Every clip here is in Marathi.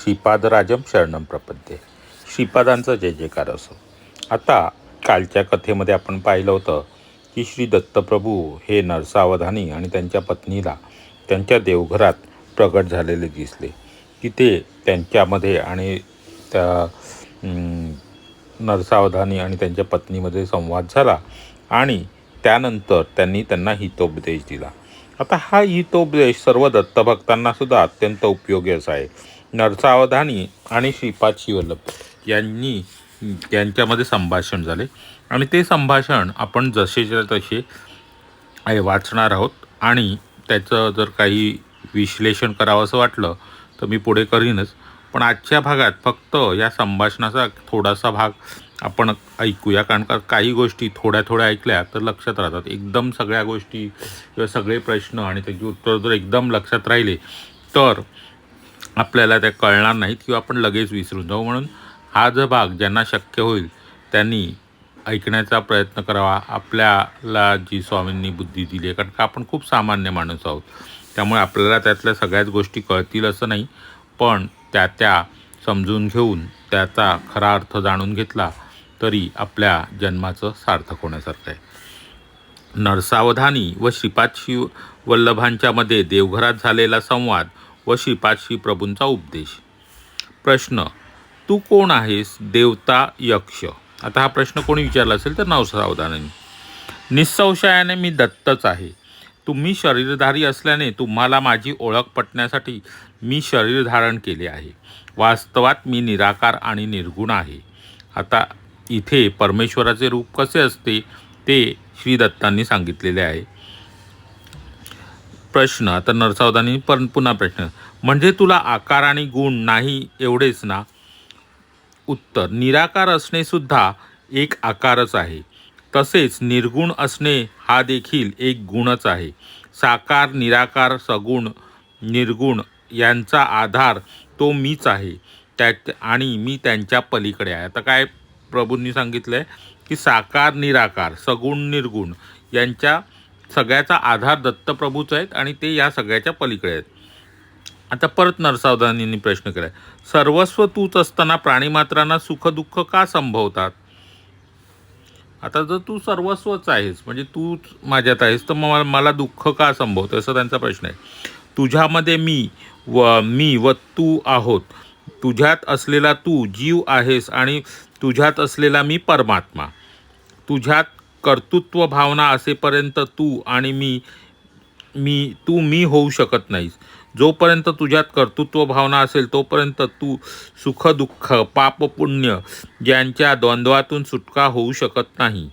श्रीपादराजम शरणम प्रपद्ये. श्रीपादांचा जय जयकार असो. आता कालच्या कथेमध्ये आपण पाहिलं होतं की श्री दत्तप्रभू हे नरसावधानी आणि त्यांच्या पत्नीला त्यांच्या देवघरात प्रगट झालेले दिसले. तिथे त्यांच्यामध्ये आणि त्या नरसावधानी आणि त्यांच्या पत्नीमध्ये संवाद झाला आणि त्यानंतर त्यांनी त्यांना हितोपदेश दिला. आता हा हितोपदेश सर्व दत्तभक्तांना सुद्धा अत्यंत उपयोगी असा आहे. नरसावधानी आणि श्रीपाद श्रीवल्लभ यांच्यामध्ये संभाषण झाले आणि ते संभाषण आपण जसेच्या तसे वाचणार आहोत आणि त्याचं जर काही विश्लेषण करावं असं वाटलं तर मी पुढे करीनच. पण आजच्या भागात फक्त या संभाषणाचा थोडासा भाग आपण ऐकूया, कारण का काही गोष्टी थोड्या थोड्या ऐकल्या तर लक्षात राहतात. एकदम सगळ्या गोष्टी किंवा सगळे प्रश्न आणि त्याची उत्तर जर एकदम लक्षात राहिले तर आपल्याला त्या कळणार नाहीत किंवा आपण लगेच विसरून जाऊ. म्हणून हा जो भाग ज्यांना शक्य होईल त्यांनी ऐकण्याचा प्रयत्न करावा. आपल्याला जी स्वामींनी बुद्धी दिली आहे, कारण का आपण खूप सामान्य माणूस आहोत, त्यामुळे आपल्याला त्यातल्या सगळ्याच गोष्टी कळतील असं नाही, पण त्या समजून घेऊन त्याचा खरा अर्थ जाणून घेतला तरी आपल्या जन्माचं सार्थक होण्यासारखं आहे. नरसावधानी व श्रीपाद श्रीवल्लभांच्यामध्ये देवघरात झालेला संवाद व श्रीपाद श्रीप्रभूंचा उपदेश. प्रश्न: तू कोण आहेस? देवता, यक्ष? आता हा प्रश्न कोणी विचारला असेल तर नरसावधानी. निसंशयाने मी दत्तच आहे. तुम्ही शरीरधारी असल्याने तुम्हाला माझी ओळख पटण्यासाठी मी शरीर धारण केले आहे. वास्तवात मी निराकार आणि निर्गुण आहे. आता इथे परमेश्वराचे रूप कसे असते ते श्री दत्तांनी सांगितलेले आहे. प्रश्न: आता नरसावधानी पुन्हा प्रश्न: म्हणजे तुला आकार आणि गुण नाही एवढेच ना? उत्तर: निराकार असणे सुद्धा एक आकारच आहे. तसेच निर्गुण असणे हा देखील एक गुणच आहे. साकार, निराकार, सगुण, निर्गुण यांचा आधार तो मीच आहे आणि मी त्यांच्या पलीकडे आहे. आता काय प्रभूंनी सांगितलं आहे की साकार, निराकार, सगुण, निर्गुण यांच्या सगळ्याचा आधार दत्तप्रभूच आहेत आणि ते या सगळ्याच्या पलीकडे आहेत. आता परत नरसावधानींनी प्रश्न केला, सर्वस्व तूच असताना प्राणीमात्रांना सुख दुःख का संभवतात? आता जर तू सर्वस्वच आहेस म्हणजे तूच माझ्यात आहेस तर मला दुःख का संभवतं असं त्यांचा प्रश्न आहे. तुझ्यामध्ये मी व तू आहोत. तुझ्यात असलेला तू जीव आहेस आणि तुझ्यात असलेला मी परमात्मा. तुझ्यात कर्तृत्व भावना असेपर्यंत तू आणि तू मी होऊ शकत नाहीस. जोपर्यंत तुझ्यात कर्तृत्व भावना असेल तोपर्यंत तू सुख दुःख, पाप पुण्य यांच्या द्वंद्वातून सुटका होऊ शकत नाही.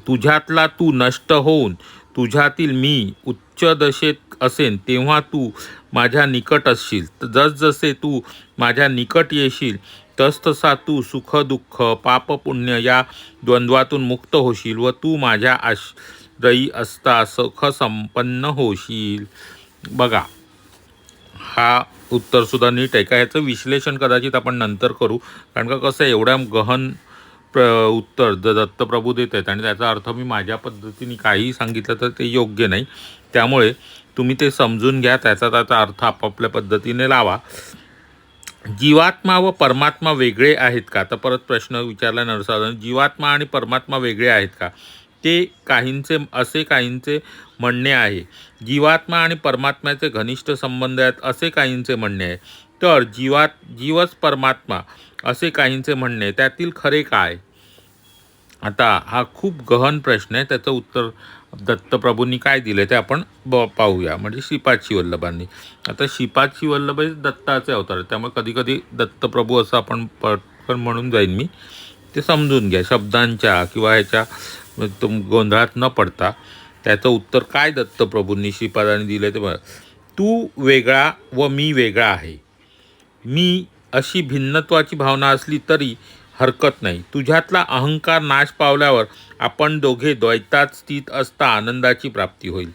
तुझ्यातला तू नष्ट होऊन तुझ्यातील मी उच्च दशेत असेन तेव्हा तू माझ्या निकट असशील. जसजसे तू माझ्या निकट येशील तसतसा तू सुख दुःख, पाप पुण्य या द्वंद्वातून मुक्त होशील व तू माझ्या आश्रयी असता सुख संपन्न होशील. बघा, हा उत्तरसुद्धा नीट आहे का? याचं विश्लेषण कदाचित आपण नंतर करू, कारण का कसं आहे, एवढ्या गहन उत्तर दत्तप्रभू देत आहेत आणि त्याचा अर्थ मी माझ्या पद्धतीने काहीही सांगितलं तर ते योग्य नाही. त्यामुळे तुम्ही ते समजून घ्या, त्याचा अर्थ आपापल्या पद्धतीने लावा. जीवात्मा व परमात्मा वेगळे आहेत का? आता परत प्रश्न विचारला नरसावधानी, जीवात्मा आणि परमात्मा वेगळे आहेत का? ते काहींचे म्हणणे आहे. जीवात्मा आणि परमात्म्याचे घनिष्ठ संबंध आहेत असे काहींचे म्हणणे आहे. तर जीवच परमात्मा असे काहींचे म्हणणे आहे. त्यातील खरे काय? आता हा खूप गहन प्रश्न आहे. त्याचं उत्तर दत्तप्रभूंनी काय दिलं ते आपण पाहूया. म्हणजे श्रीपाद श्रीवल्लभांनी. आता श्रीपाद श्रीवल्लभ हे दत्ताचे अवतार, त्यामुळे कधी कधी दत्तप्रभू असं आपण पटकन म्हणून जाईन मी. ते समजून घ्या शब्दांच्या किंवा ह्याच्या गोंधळात न पडता. त्याचं उत्तर काय दत्तप्रभूंनी श्रीपादांनी दिलं ते बघा. तू वेगळा व मी वेगळा आहे. मी अशी भिन्नत्वाची भावना असली तरी हरकत नाही. तुझ्यातला अहंकार नाश पावल्यावर आपण दोघे द्वैतात स्थित असता आनंदाची प्राप्ती होईल.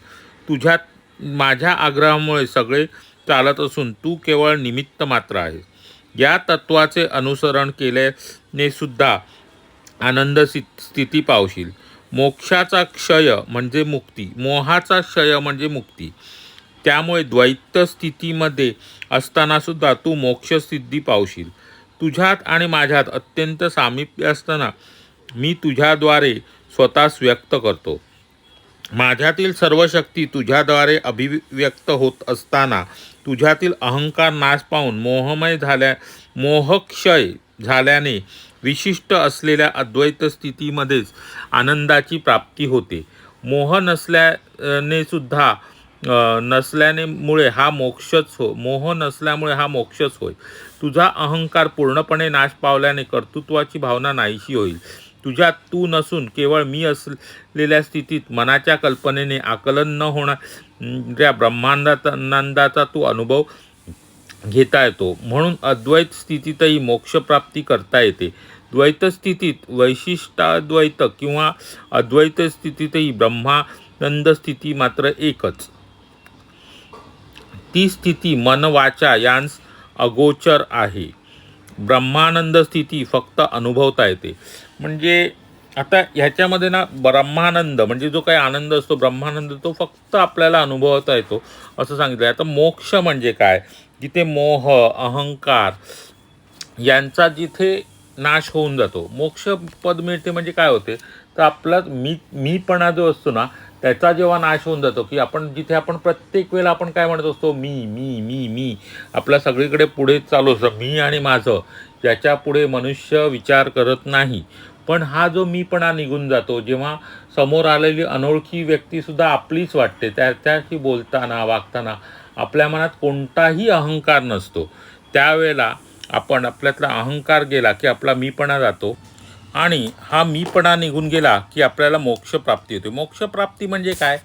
तुझ्यात माझ्या आग्रहामुळे सगळे चालत असून तू केवळ निमित्त मात्र आहेस. या तत्वाचे अनुसरण केल्याने सुद्धा आनंद स्थिती पावशील. मोक्षाचा क्षय म्हणजे मुक्ती, मोहाचा क्षय म्हणजे मुक्ती. त्यामुळे द्वैत स्थितीमध्ये असतानासुद्धा तू मोक्षसिद्धी पावशील. तुझ्यात आणि माझ्यात अत्यंत सामिप्य असताना मी तुझ्याद्वारे स्वतःस व्यक्त करतो. माझ्यातील सर्व शक्ती तुझ्याद्वारे अभिव्यक्त होत असताना तुझ्यातील अहंकार नाश पावून मोहक्षय झाल्याने विशिष्ट असलेल्या अद्वैत स्थितीमध्येच आनंदाची प्राप्ती होते. मोह नसल्याने सुद्धा मोह नसल्यामुळे हा मोक्षच होय. तुझा अहंकार पूर्णपणे नाश पावल्याने कर्तृत्वाची भावना नाहीशी होईल. तुझ्यात तू नसून केवळ मी असलेल्या स्थितीत मनाच्या कल्पनेने आकलन न होणाऱ्या ब्रह्मानंदाचा तू अनुभव घेता येतो. म्हणून अद्वैत स्थितीतही मोक्षप्राप्ती करता येते. द्वैत स्थितीत वैशिष्ट्याद्वैत किंवा अद्वैत स्थितीतही ब्रह्मानंद स्थिती मात्र एकच. ती स्थिती मन वाचा यांस अगोचर आहे. ब्रह्मानंद स्थिती फक्त अनुभवता येते. म्हणजे आता ह्याच्यामध्ये ना ब्रह्मानंद म्हणजे जो काही आनंद असतो ब्रह्मानंद तो फक्त आपल्याला अनुभवता येतो असं सांगितलं. आता मोक्ष म्हणजे काय? जिथे मोह अहंकार यांचा जिथे नाश होऊन जातो, मोक्ष पद मिळते. म्हणजे काय होते तर आपला मीपणा जो असतो ना त्याचा जेव्हा नाश होऊन जातो की जिथे आपण प्रत्येक वेळेला आपण काय म्हणत असतो मी मी मी मी आपला सगळीकडे पुढे चालू असतं मी आणि माझं, ज्याच्या पुढे मनुष्य विचार करत नाही. पण हा जो मीपणा निघून जातो जेव्हा समोर आलेली अनोळखी व्यक्तीसुद्धा आपलीच वाटते, त्याशी बोलताना वागताना आपल्या मनात कोणताही अहंकार नसतो, त्यावेळेला आपल्यातला अहंकार गेला की आपला मीपणा जातो आणि हा मीपणा निघून गेला की आपल्याला मोक्षप्राप्ती होते. मोक्षप्राप्ती म्हणजे काय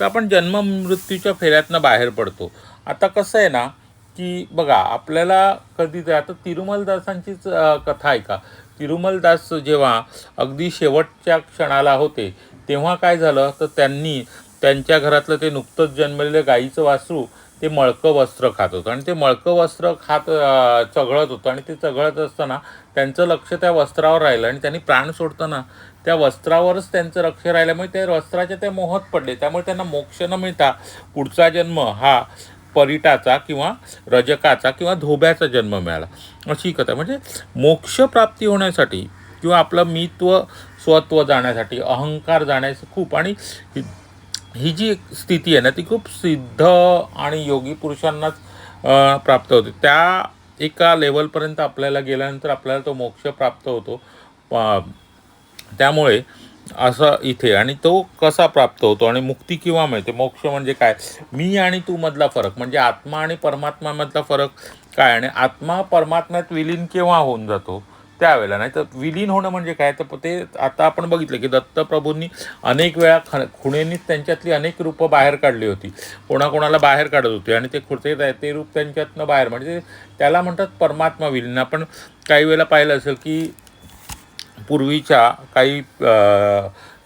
तर आपण जन्म मृत्यूच्या फेऱ्यातनं बाहेर पडतो. आता कसं आहे ना की बघा आपल्याला कधी आता तिरुमलदासांचीच कथा ऐका. तिरुमलदास जेव्हा अगदी शेवटच्या क्षणाला होते तेव्हा काय झालं तर त्यांनी त्यांच्या घरातलं ते नुकतंच जन्मलेलं गाईचं वासरू ते मळकं वस्त्र खात होतं आणि ते मळकं वस्त्र चघळत होतं आणि ते चघळत असताना त्यांचं लक्ष त्या वस्त्रावर राहिलं आणि त्यांनी प्राण सोडताना त्या वस्त्रावरच त्यांचं लक्ष राहिल्यामुळे त्या वस्त्राच्या त्या मोहात पडले. त्यामुळे त्यांना मोक्ष न मिळता पुढचा जन्म हा परीटाचा किंवा रजकाचा किंवा धोब्याचा जन्म मिळाला अशी कथा. म्हणजे मोक्षप्राप्ती होण्यासाठी किंवा आपलं मीत्व स्वत्व जाण्यासाठी अहंकार जाण्याचं खूप आणि ही जी स्थिती आहे ना ती खूप सिद्ध आणि योगी पुरुषांनाच प्राप्त होते. त्या एका लेवलपर्यंत आपल्याला गेल्यानंतर आपल्याला तो मोक्ष प्राप्त होतो. त्यामुळे असं इथे आणि तो कसा प्राप्त होतो आणि मुक्ती किंवा मिळते. मोक्ष म्हणजे काय मी आणि तू मधला फरक म्हणजे आत्मा आणि परमात्म्यामधला फरक काय आणि आत्मा परमात्म्यात विलीन केव्हा होऊन जातो त्यावेळेला. नाही तर विलीन होणं म्हणजे काय तर ते आता आपण बघितलं की दत्तप्रभूंनी अनेक वेळा खुणेंनीच त्यांच्यातली अनेक रूपं बाहेर काढली होती, कोणाकोणाला बाहेर काढत होते आणि ते रूप त्यांच्यातनं बाहेर म्हणजे त्याला म्हणतात परमात्मा विलीन. आपण काही वेळेला पाहिलं असेल की पूर्वीच्या काही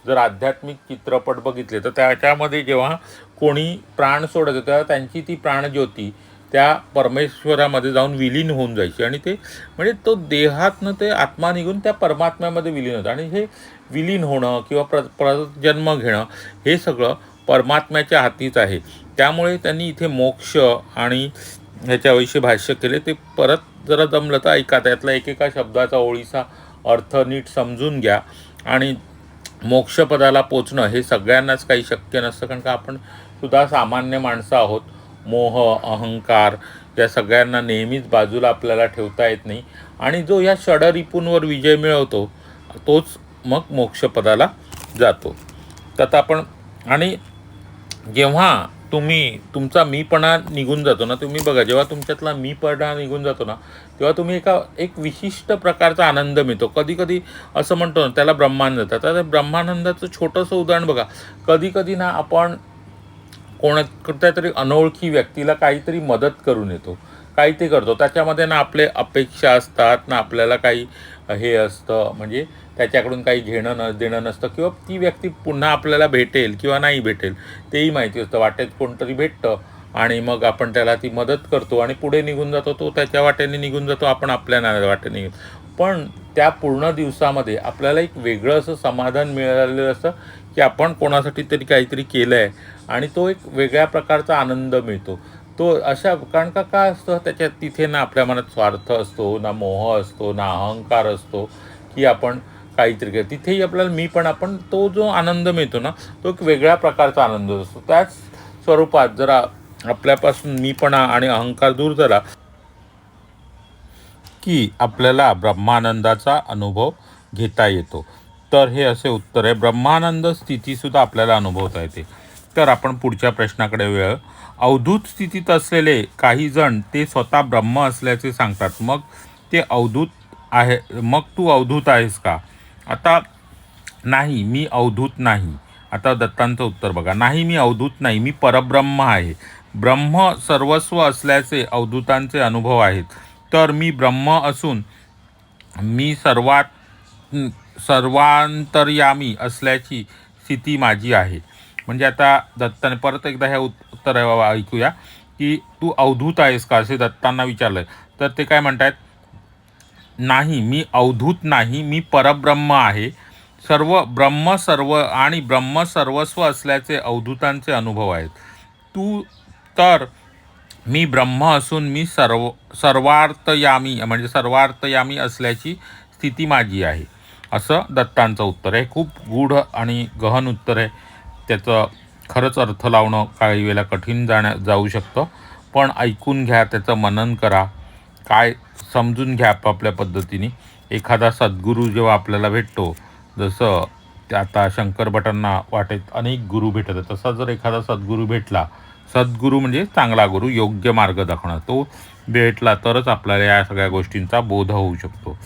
जर आध्यात्मिक चित्रपट बघितले तर त्याच्यामध्ये जेव्हा कोणी प्राण सोडत होतं तेव्हा त्यांची ती प्राणज्योती त्या परमेश्वरामध्ये जाऊन विलीन होऊन जायची आणि ते म्हणजे तो देहातनं ते आत्मा निघून त्या परमात्म्यामध्ये विलीन होतं. आणि हे विलीन होणं किंवा जन्म घेणं हे सगळं परमात्म्याच्या हातीच आहे. त्यामुळे त्यांनी इथे मोक्ष आणि ह्याच्याविषयी भाष्य केले. ते परत जरा जमलं तर ऐका, त्यातला एकेका शब्दाचा ओळीचा अर्थ नीट समजून घ्या. आणि मोक्षपदाला पोचणं हे सगळ्यांनाच काही शक्य नसतं, कारण का आपण सुद्धा सामान्य माणसं आहोत. मोह अहंकार या सगळ्यांना नेहमीच बाजूला आपल्याला ठेवता येत नाही आणि जो या षडरिपूंवर विजय मिळवतो तोच मग मोक्षपदाला जातो. तर आपण आणि जेव्हा तुमचा मीपणा निघून जातो ना, तुम्ही बघा जेव्हा तुमच्यातला मीपणा निघून जातो ना तेव्हा तुम्ही एक विशिष्ट प्रकारचा आनंद मिळतो. कधी कधी असं म्हणतो ना त्याला ब्रह्मानंद. आता ब्रह्मानंदाचं छोटंसं उदाहरण बघा. कधी कधी ना आपण कोणत्या तरी अनोळखी व्यक्तीला काहीतरी मदत करून येतो, काही ते करतो, त्याच्यामध्ये ना आपले अपेक्षा असतात ना आपल्याला काही हे असतं म्हणजे त्याच्याकडून काही घेणं देणं नसतं किंवा ती व्यक्ती पुन्हा आपल्याला भेटेल किंवा नाही भेटेल तेही माहिती असतं. वाटेत कोणतरी भेटतं आणि मग आपण त्याला ती मदत करतो आणि पुढे निघून जातो, तो त्याच्या वाटेने निघून जातो, आपण आपल्या वाटेने. पण त्या पूर्ण दिवसामध्ये आपल्याला एक वेगळं असं समाधान मिळालेलं असतं की आपण कोणासाठी तरी काहीतरी केलं आहे आणि तो एक वेगळ्या प्रकारचा आनंद मिळतो. तो अशा कारण का काय असतं त्याच्यात तिथे ना आपल्या मनात स्वार्थ असतो, ना मोह असतो, ना अहंकार असतो, की आपण काहीतरी केलं. तिथेही आपल्याला आपण तो जो आनंद मिळतो ना, तो एक वेगळ्या प्रकारचा आनंद असतो. त्याच स्वरूपात जरा आपल्यापासून मीपणा आणि अहंकार दूर झाला की आपल्याला ब्रह्मानंदाचा अनुभव घेता येतो. तर हे असे उत्तर आहे. ब्रह्मानंद स्थितीसुद्धा आपल्याला अनुभवता येते. तर आपण पुढच्या प्रश्नाकडे वेळ. अवधूत स्थितीत असलेले काही जण ते स्वतः ब्रह्म असल्याचे सांगतात. मग ते अवधूत आहे, मग तू अवधूत आहेस का? आता नाही, मी अवधूत नाही. आता दत्तांचं उत्तर बघा. नाही, मी अवधूत नाही, मी परब्रह्म आहे. ब्रह्म सर्वस्व असल्याचे अवधूतांचे अनुभव आहेत. तर मी ब्रह्म असून मी सर्वांतर्यामी असल्याची स्थिती माझी आहे. म्हणजे आता दत्ताने परत एकदा हे उत्तर ऐकूया, की तू अवधूत आहेस का असे दत्तांना विचारलं. तर ते काय म्हणतात, नाही, मी अवधूत नाही, मी परब्रह्म आहे. ब्रह्म सर्वस्व असल्याचे अवधूतांचे अनुभव आहेत. तू तर मी ब्रह्म असून मी सर्वार्थयामी म्हणजे सर्वार्थयामी असल्याची स्थिती माझी आहे. असं दत्तांचं उत्तर आहे. खूप गूढ आणि गहन उत्तर आहे. त्याचं खरंच अर्थ लावणं काही वेळेला कठीण जाऊ शकतं. पण ऐकून घ्या, त्याचं मनन करा, काय समजून घ्या आपापल्या पद्धतीने. एखादा सद्गुरू जेव्हा आपल्याला भेटतो, जसं ते आता शंकर भटांना वाटेत अनेक गुरु भेटतात, तसा जर एखादा सद्गुरू भेटला, सद्गुरू म्हणजे चांगला गुरु, योग्य मार्ग दाखवणार, तो भेटला तरच आपल्याला या सगळ्या गोष्टींचा बोध होऊ शकतो.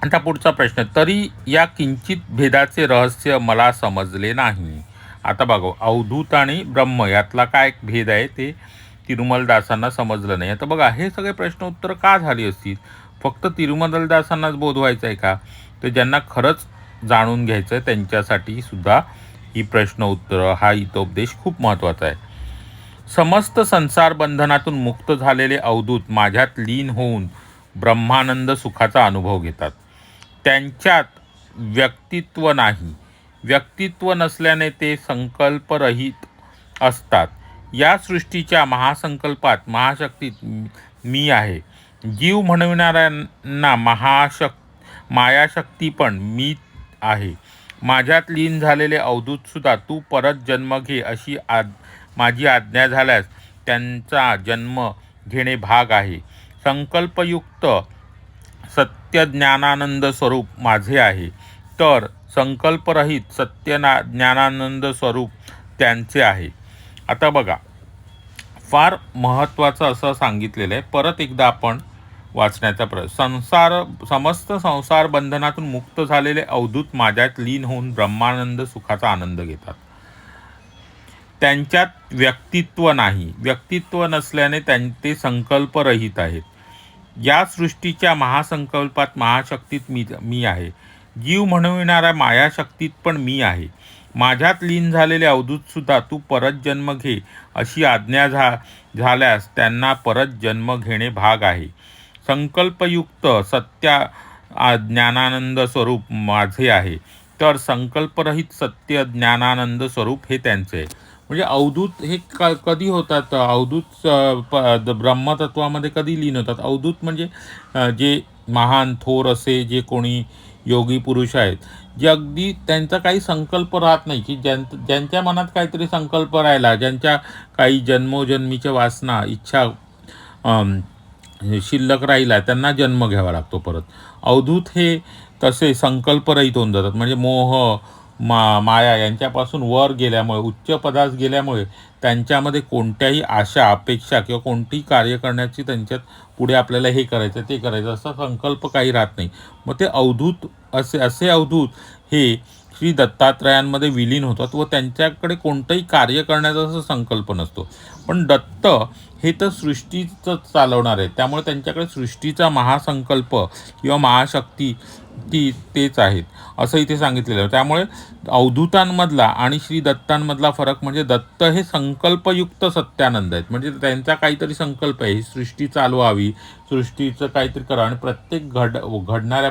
आता पुढचा प्रश्न. तरी या किंचित भेदाचे रहस्य मला समजले नाही. आता बघा, अवधूत आणि ब्रह्म यातला काय भेद आहे ते तिरुमलदासांना समजलं नाही. आता बघा, हे सगळे प्रश्न उत्तर का झाली असतील? फक्त तिरुमलदासांनाच बोध व्हायचा आहे का? तर ज्यांना खरंच जाणून घ्यायचं आहे त्यांच्यासाठी सुद्धा ही प्रश्न उत्तर, हा हितोपदेश खूप महत्त्वाचा आहे. समस्त संसार बंधनातून मुक्त झालेले अवधूत माझ्यात लीन होऊन ब्रह्मानंद सुखाचा अनुभव घेतात. त्यांच्यात व्यक्तित्व नाही. व्यक्तित्व नसल्याने ते संकल्परहित असतात. या सृष्टीच्या महासंकल्पात महाशक्तीत मी आहे. जीव म्हणविणाऱ्यांना मायाशक्ती पण मी आहे. माझ्यात लीन झालेले अवधूतसुद्धा तू परत जन्म घे अशी माझी आज्ञा झाल्यास त्यांचा जन्म घेणे भाग आहे. संकल्पयुक्त सत्यज्ञानानंद स्वरूप माझे आहे, तर संकल्परहित ज्ञानानंद स्वरूप त्यांचे आहे. आता बघा, फार महत्त्वाचं असं सांगितलेलं आहे. परत एकदा आपण वाचण्याचा समस्त संसार बंधनातून मुक्त झालेले अवधूत माझ्यात लीन होऊन ब्रह्मानंद सुखाचा आनंद घेतात. त्यांच्यात व्यक्तित्व नाही. व्यक्तित्व नसल्याने ते संकल्परहित आहेत. या सृष्टीच्या महासंकल्पात महाशक्तीत मी आहे. जीव म्हणविणाऱ्या मायाशक्तीत पण मी आहे. माझ्यात लीन झालेले अवधूतसुद्धा तू परत जन्म घे अशी आज्ञा झाल्यास त्यांना परत जन्म घेणे भाग आहे. संकल्पयुक्त ज्ञानानंद स्वरूप माझे आहे, तर संकल्परहित सत्य ज्ञानानंद स्वरूप हे त्यांचे आहे. म्हणजे अवधूत हे कधी होतात? अवधूत ब्रह्मतत्वामध्ये कधी लीन होतात? अवधूत म्हणजे जे महान थोर असे जे कोणी योगी पुरुष आहेत, जे अगदी त्यांचा काही संकल्प राहत नाही, की ज्यांच्या मनात काहीतरी संकल्प राहिला, ज्यांच्या काही जन्मोजन्मीच्या वासना इच्छा शिल्लक राहिला, त्यांना जन्म घ्यावा लागतो परत. अवधूत हे तसे संकल्परहित होऊन जातात. म्हणजे मोह माया यांच्यापासून वर गेल्यामुळे, उच्च पदास गेल्यामुळे त्यांच्यामध्ये कोणत्याही आशा अपेक्षा किंवा कोणतीही कार्य करण्याची त्यांच्यात पुढे आपल्याला हे करायचं ते करायचं असा संकल्प काही राहत नाही. मग ते अवधूत असे अवधूत हे श्री दत्तात्रयांमध्ये विलीन होतात व त्यांच्याकडे कोणतंही कार्य करण्याचा असा संकल्प नसतो. पण दत्त हे तर सृष्टीचं चालवणार आहे, त्यामुळे त्यांच्याकडे सृष्टीचा महासंकल्प किंवा महाशक्ती तेच आहेत असं इथे सांगितलेलं आहे. त्यामुळे अवधूतांमधला आणि श्री दत्तांमधला फरक म्हणजे दत्त हे संकल्पयुक्त सत्यानंद आहेत. म्हणजे त्यांचा काहीतरी संकल्प आहे, ही सृष्टी चालवावी, सृष्टीचं काहीतरी करा, आणि प्रत्येक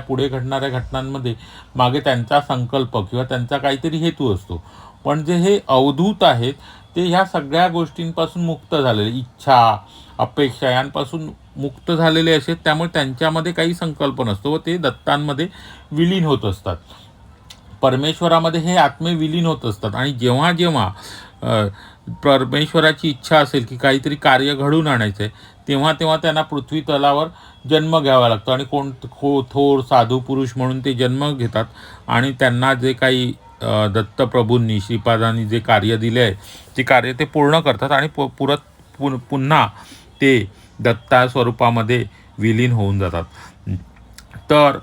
पुढे घडणाऱ्या घटनांमध्ये मागे त्यांचा संकल्प किंवा त्यांचा काहीतरी हेतू असतो. पण जे हे अवधूत आहेत ते ह्या सगळ्या गोष्टींपासून मुक्त झालेले, इच्छा, अपेक्षा यांपासून मुक्त झालेले असे, त्यामुळे त्यांच्यामध्ये काही संकल्प नसतो व ते दत्तांमध्ये विलीन होत असतात. परमेश्वरामध्ये हे आत्मे विलीन होत असतात. आणि जेव्हा जेव्हा परमेश्वराची इच्छा असेल की काहीतरी कार्य घडून आणायचं आहे, तेव्हा तेव्हा त्यांना पृथ्वी तलावर जन्म घ्यावा लागतो. आणि थोर साधू पुरुष म्हणून ते जन्म घेतात. आणि त्यांना जे काही दत्तप्रभूंनी श्रीपादांनी जे कार्य दिले आहे ते कार्य ते पूर्ण करतात आणि पुन्हा ते दत्ता स्वरूपामध्ये विलीन होऊन जातात. तर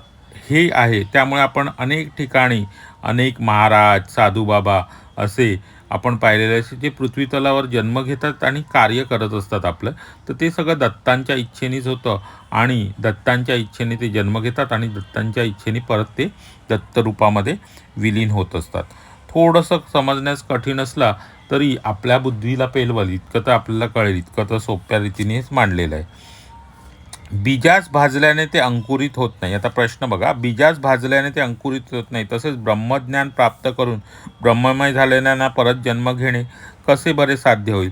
हे आहे. त्यामुळे आपण अनेक ठिकाणी अनेक महाराज, साधूबाबा असे आपण पाहिलेले असे जे पृथ्वी तलावर जन्म घेतात आणि कार्य करत असतात आपलं. तर ते सगळं दत्तांच्या इच्छेनेच होतं आणि दत्तांच्या इच्छेने ते जन्म घेतात आणि दत्तांच्या इच्छेने परत ते दत्तरूपामध्ये विलीन होत असतात. थोडंसं समजण्यास कठीण असला तरी आपल्या बुद्धीला पेलवल इतकं तर आपल्याला कळेल, इतकं तर सोप्या रीतीनेच मांडलेलं आहे. बीजास भाजल्याने ते अंकुरित होत नाही. आता प्रश्न बघा, बीजास भाजल्याने ते अंकुरित होत नाही, तसेच ब्रह्मज्ञान प्राप्त करून ब्रह्ममय झालेल्यांना परत जन्म घेणे कसे बरे साध्य होईल?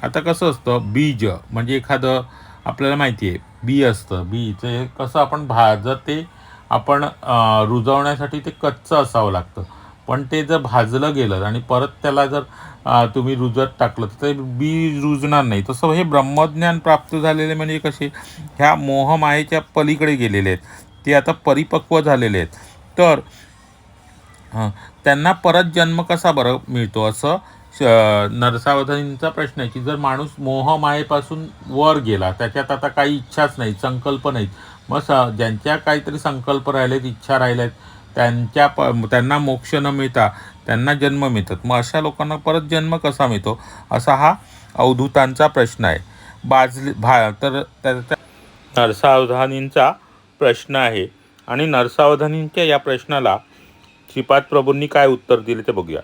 आता कसं असतं, बीज म्हणजे एखादं आपल्याला माहिती आहे बी असतं, बीचं कसं आपण ते आपण रुजवण्यासाठी ते कच्चं असावं लागतं. पण ते जर भाजलं गेलं आणि परत त्याला जर तुम्ही रुजत टाकलं तर ते बी रुजणार नाही. तसं हे ब्रह्मज्ञान प्राप्त झालेले म्हणजे कसे, ह्या मोहमायेच्या पलीकडे गेलेले आहेत, ते आता परिपक्व झालेले आहेत. तर त्यांना परत जन्म कसा बरं मिळतो, असं नरसावधानींचा प्रश्न आहे की जर माणूस मोहमायेपासून वर गेला, त्याच्यात आता काही इच्छाच नाही, संकल्प नाहीत, मग ज्यांच्या काहीतरी संकल्प राहिलेत, इच्छा राहिल्यात, त्यांना मोक्ष न मिळता त्यांना जन्म मिळतात. मग अशा लोकांना परत जन्म कसा मिळतो, असा हा अवधूतांचा प्रश्न आहे. तर नरसावधानींचा प्रश्न आहे. आणि नरसावधानींच्या या प्रश्नाला श्रीपाद प्रभूंनी काय उत्तर दिले ते बघूया.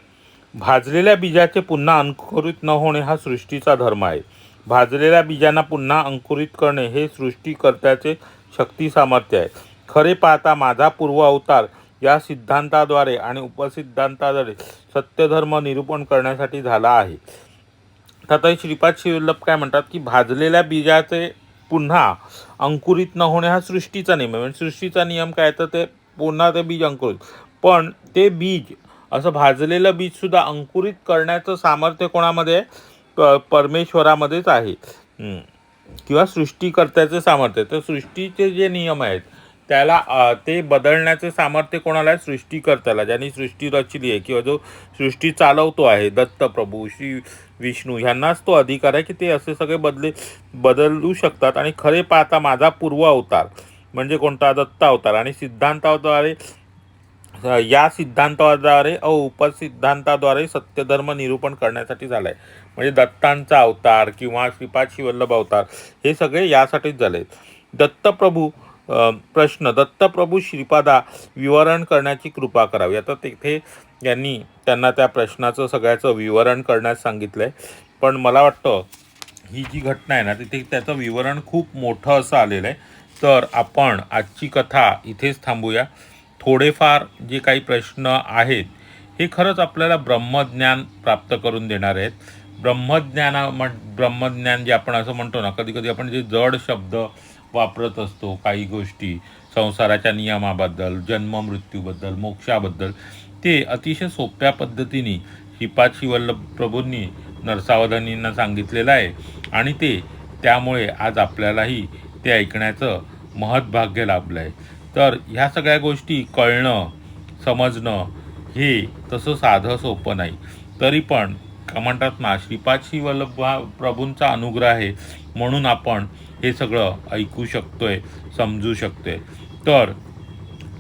भाजलेल्या बीजाचे पुन्हा अंकुरित न होणे हा सृष्टीचा धर्म आहे. भाजलेल्या बीजांना पुन्हा अंकुरित करणे हे सृष्टीकर्त्याचे शक्ती सामर्थ्य आहे. खरे पाहता माझा पूर्व अवतार या सिद्धांताद्वारे आणि उपसिद्धांताद्वारे सत्यधर्म निरूपण करण्यासाठी झाला आहे. आता श्रीपाद श्रीवल्लभ काय म्हणतात की भाजलेल्या बीजाचे पुन्हा अंकुरित न होणे हा सृष्टीचा नियम आहे. म्हणजे सृष्टीचा नियम काय, तर ते पुन्हा ते बीज अंकुरित, पण ते बीज असं भाजलेलं बीजसुद्धा अंकुरित करण्याचं सामर्थ्य कोणामध्ये आहे, परमेश्वरामध्येच आहे, किंवा सृष्टीकर्त्याचे सामर्थ्य. तर सृष्टीचे जे नियम आहेत त्याला ते बदलण्याचे सामर्थ्य कोणाला आहे, सृष्टीकर्त्याला, ज्यांनी सृष्टी रचली आहे किंवा जो सृष्टी चालवतो आहे, दत्तप्रभू, श्री विष्णू, ह्यांनाच तो अधिकार आहे की ते असे सगळे बदलू शकतात. आणि खरे पाहता माझा पूर्व अवतार म्हणजे कोणता, दत्त अवतार, आणि सिद्धांताद्वारे या सिद्धांताद्वारे उपसिद्धांताद्वारे सत्यधर्म निरूपण करण्यासाठी झाला आहे. म्हणजे दत्तांचा अवतार किंवा श्रीपाद श्रीवल्लभ अवतार हे सगळे यासाठीच झाले. दत्तप्रभू प्रश्न, दत्तप्रभू श्रीपादा विवरण करण्याची कृपा करावी. आता तिथे यांनी त्यांना त्या प्रश्नाचं सगळ्याचं विवरण करण्यास सांगितलं आहे. पण मला वाटतं ही जी घटना आहे ना, तिथे त्याचं विवरण खूप मोठं असं आलेलं आहे. तर आपण आजची कथा इथेच थांबूया. थोडेफार जे काही प्रश्न आहेत हे खरंच आपल्याला ब्रह्मज्ञान प्राप्त करून देणार आहेत. ब्रह्मज्ञान जे आपण असं म्हणतो ना, कधी कधी आपण जे जड शब्द वापरत असतो काही गोष्टी, संसाराच्या नियमाबद्दल, जन्म मृत्यूबद्दल, मोक्षाबद्दल, ते अतिशय सोप्या पद्धतीने श्रीपाद श्रीवल्लभ प्रभूंनी नरसावधानींना सांगितलेलं आहे. आणि त्यामुळे आज आपल्यालाही ते ऐकण्याचं महत्भाग्य लाभलं आहे. तर ह्या सगळ्या गोष्टी कळणं, समजणं हे तसं साधं सोपं नाही. तरी पण म्हणतात ना, श्रीपाद श्रीवल्लभ प्रभूंचा अनुग्रह आहे म्हणून आपण हे सगळं ऐकू शकतोय, समजू शकतोय. तर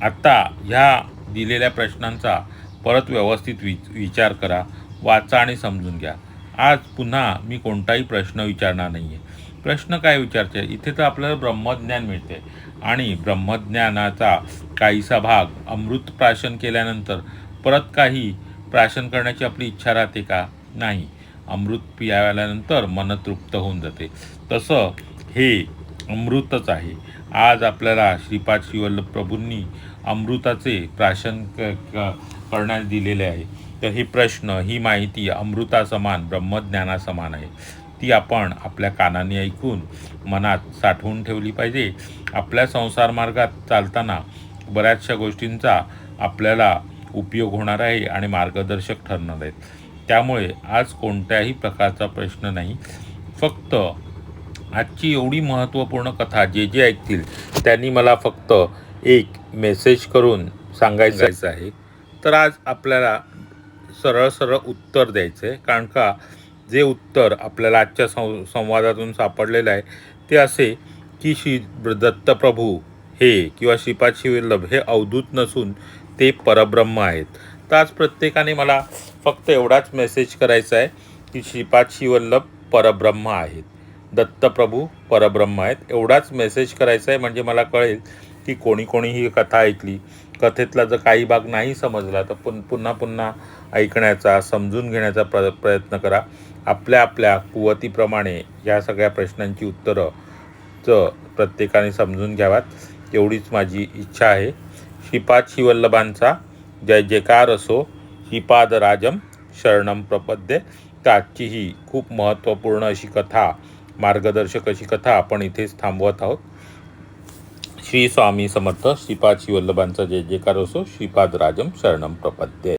आत्ता ह्या दिलेल्या प्रश्नांचा परत व्यवस्थित विचार करा, वाचा आणि समजून घ्या. आज पुन्हा मी कोणताही प्रश्न विचारणार नाही आहे. प्रश्न काय विचारते, इथे तर आपल्याला ब्रह्मज्ञान मिळते आणि ब्रह्मज्ञानाचा काहीसा भाग अमृत प्राशन केल्यानंतर परत काही प्राशन करण्याची आपली इच्छा राहते का? नाही. अमृत पियाल्यानंतर मन तृप्त होऊन जाते. तसं हे अमृतच आहे. आज आपल्याला श्रीपाद श्रीवल्लभ प्रभूंनी अमृताचे प्राशन करण्यास दिलेले आहे. तर हे प्रश्न, ही माहिती अमृतासमान, ब्रह्मज्ञानासमान आहे. ती आपण आपल्या कानाने ऐकून मनात साठवून ठेवली पाहिजे. आपल्या संसार मार्गात चालताना बऱ्याचशा गोष्टींचा आपल्याला उपयोग होणार आहे आणि मार्गदर्शक ठरणार आहेत. त्यामुळे आज कोणत्याही प्रकारचा प्रश्न नाही. फक्त आजची एवढी महत्त्वपूर्ण कथा जे जे ऐकतील त्यांनी मला फक्त एक मेसेज करून सांगायचं आहे. तर आज आपल्याला सरळ सरळ उत्तर द्यायचं आहे. कारण का जे उत्तर आपल्याला आजच्या संवादातून सापडलेलं आहे ते असे की श्री दत्तप्रभू हे किंवा श्रीपाद श्रीवल्लभ हे अवधूत नसून ते परब्रह्म आहेत. तर आज प्रत्येकाने मला फक्त एवढाच मेसेज करायचा आहे की श्रीपाद श्रीवल्लभ परब्रह्म आहेत, दत्तप्रभू परब्रह्म आहेत. एवढाच मेसेज करायचा आहे. म्हणजे मला कळेल की कोणी कोणी ही कथा ऐकली, कथेतला जर काही भाग नाही समजला तर पुन्हा पुन्हा ऐकण्याचा, समजून घेण्याचा प्रयत्न करा. आपल्या आपल्या कुवतीप्रमाणे या सगळ्या प्रश्नांची उत्तरं प्रत्येकाने समजून घ्यावात, एवढीच माझी इच्छा आहे. श्रीपाद श्रीवल्लभांचा जय जयकार असो. श्रीपादराजम शरणम प्रपद्ये. तर आजची ही खूप महत्त्वपूर्ण अशी कथा, मार्गदर्शक अशी कथा आपण इथेच थांबवत आहोत. श्री स्वामी समर्थ. श्रीपाद श्रीवल्लभांचा जय जयकार असो. श्रीपादराजम शरणम प्रपद्ये.